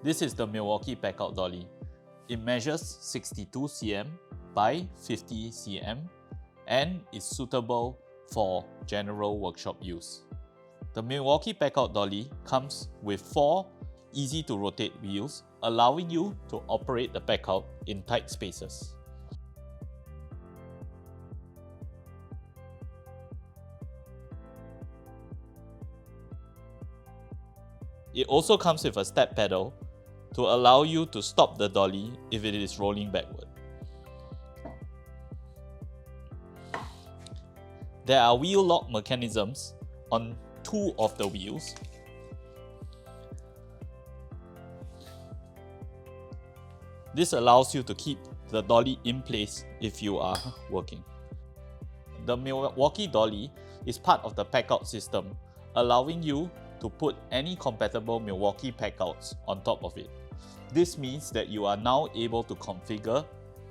This is the Milwaukee Packout Dolly. It measures 62 cm by 50 cm and is suitable for general workshop use. The Milwaukee Packout Dolly comes with 4 easy to rotate wheels, allowing you to operate the packout in tight spaces. It also comes with a step pedal to allow you to stop the dolly if it is rolling backward. There are wheel lock mechanisms on 2 of the wheels. This allows you to keep the dolly in place if you are working. The Milwaukee Dolly is part of the Packout System, allowing you to put any compatible Milwaukee Packouts on top of it. This means that you are now able to configure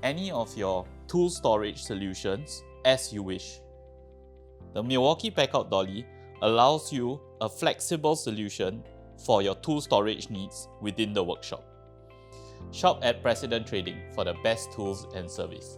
any of your tool storage solutions as you wish. The Milwaukee Packout Dolly allows you a flexible solution for your tool storage needs within the workshop. Shop at President Trading for the best tools and service.